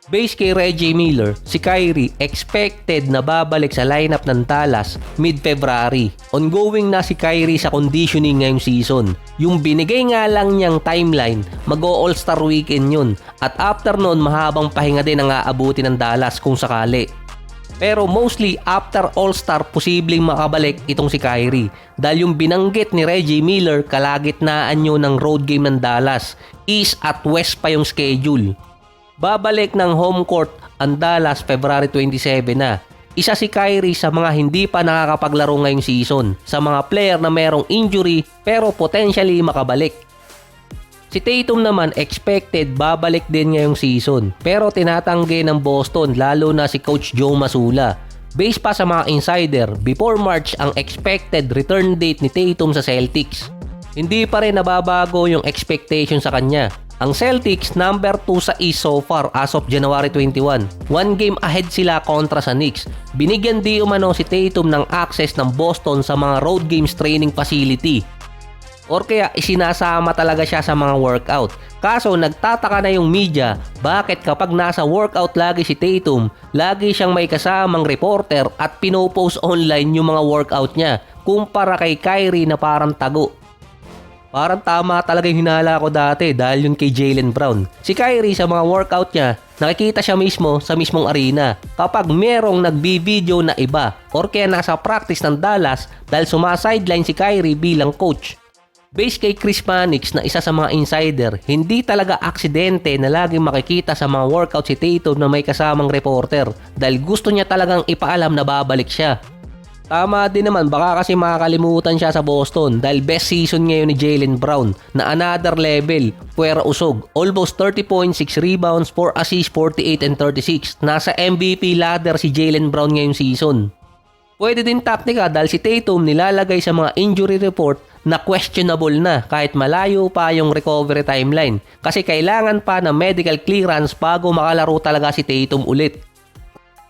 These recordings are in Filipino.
Base kay Reggie Miller, si Kyrie expected na babalik sa lineup ng Dallas mid-February. Ongoing na si Kyrie sa conditioning ngayong season. Yung binigay nga lang niyang timeline, mag-o-All-Star Weekend yun. At after nun, mahabang pahinga din ang aabuti ng Dallas kung sakali. Pero mostly after All-Star, posibleng makabalik itong si Kyrie. Dahil yung binanggit ni Reggie Miller, kalagitnaan nyo ng road game ng Dallas. East at West pa yung schedule. Babalik ng home court ang Dallas February 27 na. Isa si Kyrie sa mga hindi pa nakakapaglaro ngayong season, sa mga player na merong injury pero potentially makabalik. Si Tatum naman expected babalik din ngayong season pero tinatanggi ng Boston lalo na si Coach Joe Mazzulla. Based pa sa mga insider, before March ang expected return date ni Tatum sa Celtics. Hindi pa rin nababago yung expectation sa kanya. Ang Celtics number 2 sa East so far as of January 21. One game ahead sila kontra sa Knicks. Binigyan di umano si Tatum ng access ng Boston sa mga road games training facility. Or kaya isinasama talaga siya sa mga workout. Kaso nagtataka na yung media bakit kapag nasa workout lagi si Tatum, lagi siyang may kasamang reporter at pinopost online yung mga workout niya kumpara kay Kyrie na parang tago. Parang tama talaga yung hinala ko dati dahil yun kay Jaylen Brown. Si Kyrie sa mga workout niya, nakikita siya mismo sa mismong arena kapag merong nagbi-video na iba or kaya nasa practice ng Dallas dahil sumasideline si Kyrie bilang coach. Based kay Chris Mannix na isa sa mga insider, hindi talaga aksidente na laging makikita sa mga workout si Tatum na may kasamang reporter dahil gusto niya talagang ipaalam na babalik siya. Tama din naman, baka kasi makakalimutan siya sa Boston dahil best season ngayon ni Jaylen Brown na another level, puwera usog. Almost 30 points, 6 rebounds, 4 assists, 48 and 36. Nasa MVP ladder si Jaylen Brown ngayong season. Pwede din taktika dahil si Tatum nilalagay sa mga injury report na questionable na kahit malayo pa yung recovery timeline kasi kailangan pa ng medical clearance bago makalaro talaga si Tatum ulit.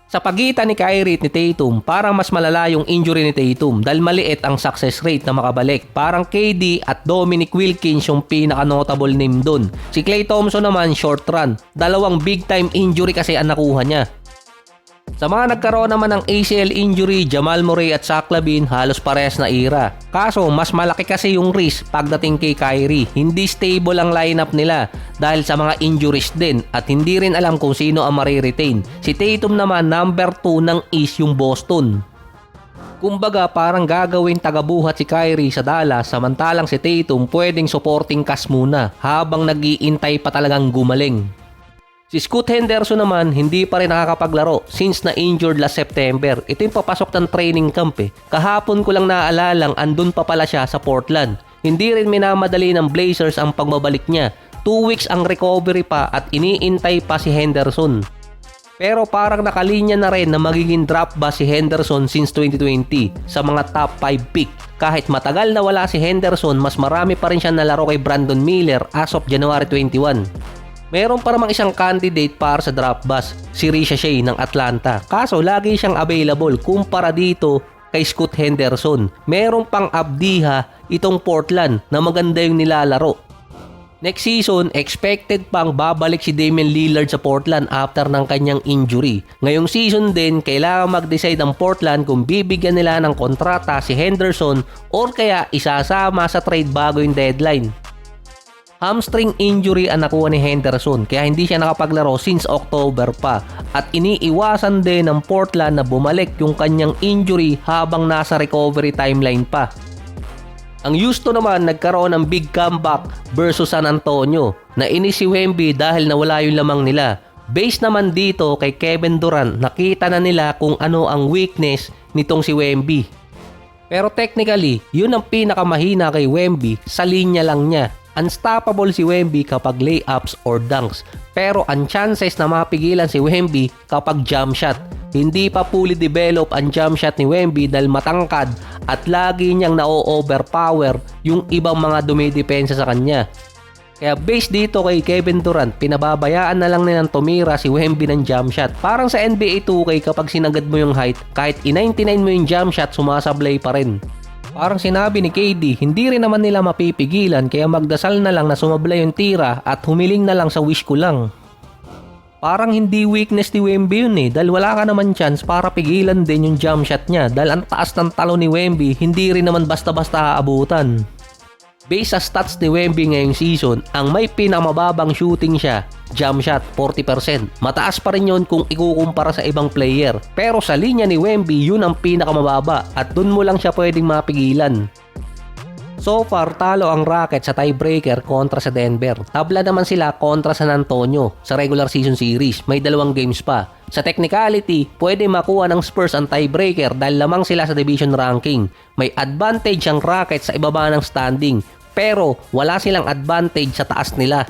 Sa pagitan ni Kyrie at ni Tatum, parang mas malala yung injury ni Tatum dahil maliit ang success rate na makabalik. Parang KD at Dominic Wilkins yung pinaka-notable name dun. Si Klay Thompson naman short run. Dalawang big time injury kasi ang nakuha niya. Sa mga nagkaroon naman ng ACL injury, Jamal Murray at Zach LaVine halos parehas na era. Kaso mas malaki kasi yung risk pagdating kay Kyrie. Hindi stable ang lineup nila dahil sa mga injuries din at hindi rin alam kung sino ang mariretain. Si Tatum naman number 2 ng East yung Boston. Kumbaga parang gagawin tagabuhat si Kyrie sa Dallas samantalang si Tatum pwedeng supporting cast muna habang nag-iintay pa talagang gumaling. Si Scoot Henderson naman hindi pa rin nakakapaglaro since na-injured last September. Ito yung papasok ng training camp eh. Kahapon ko lang naalalang andun pa pala siya sa Portland. Hindi rin minamadali ng Blazers ang pagbabalik niya. 2 weeks ang recovery pa at iniintay pa si Henderson. Pero parang nakalinya na rin na magiging drop ba si Henderson since 2020 sa mga top 5 pick. Kahit matagal na wala si Henderson, mas marami pa rin siya nalaro kay Brandon Miller as of January 21. Meron pa namang isang candidate para sa draft bus, si Risha Shea ng Atlanta. Kaso lagi siyang available kumpara dito kay Scoot Henderson. Meron pang Abdiha itong Portland na maganda yung nilalaro. Next season, expected pang babalik si Damian Lillard sa Portland after ng kanyang injury. Ngayong season din, kailangan mag-decide ang Portland kung bibigyan nila ng kontrata si Henderson or kaya isasama sa trade bago yung deadline. Hamstring injury ang nakuha ni Henderson kaya hindi siya nakapaglaro since October pa at iniiwasan din ng Portland na bumalik yung kanyang injury habang nasa recovery timeline pa. Ang Houston naman nagkaroon ng big comeback versus San Antonio. Nainis si Wemby dahil nawala yung lamang nila. Based naman dito kay Kevin Durant, nakita na nila kung ano ang weakness nitong si Wemby. Pero technically, yun ang pinakamahina kay Wemby sa linya lang niya. Unstoppable si Wemby kapag layups or dunks. Pero ang chances na mapigilan si Wemby kapag jump shot. Hindi pa fully develop ang jump shot ni Wemby dahil matangkad at lagi niyang na-overpower yung ibang mga dumidepensa sa kanya. Kaya based dito kay Kevin Durant, pinababayaan na lang nilang tumira si Wemby ng jump shot. Parang sa NBA 2K kapag sinagad mo yung height, kahit i-99 mo yung jump shot, sumasablay pa rin. Parang sinabi ni KD, hindi rin naman nila mapipigilan kaya magdasal na lang na sumablay yung tira at humiling na lang sa wish ko lang. Parang hindi weakness ni Wemby yun dahil wala ka naman chance para pigilan din yung jump shot niya dahil ang taas ng talo ni Wemby hindi rin naman basta-basta aabutan. Based sa stats ni Wemby ngayong season, ang may pinakamababang shooting siya, jump shot 40%. Mataas pa rin yun kung ikukumpara sa ibang player. Pero sa linya ni Wemby, yun ang pinakamababa at dun mo lang siya pwedeng mapigilan. So far, talo ang Rockets sa tiebreaker kontra sa Denver. Tabla naman sila kontra San Antonio sa regular season series. May 2 games pa. Sa technicality, pwede makuha ng Spurs ang tiebreaker dahil lamang sila sa division ranking. May advantage ang Rockets sa ibaba ng standing, pero wala silang advantage sa taas nila.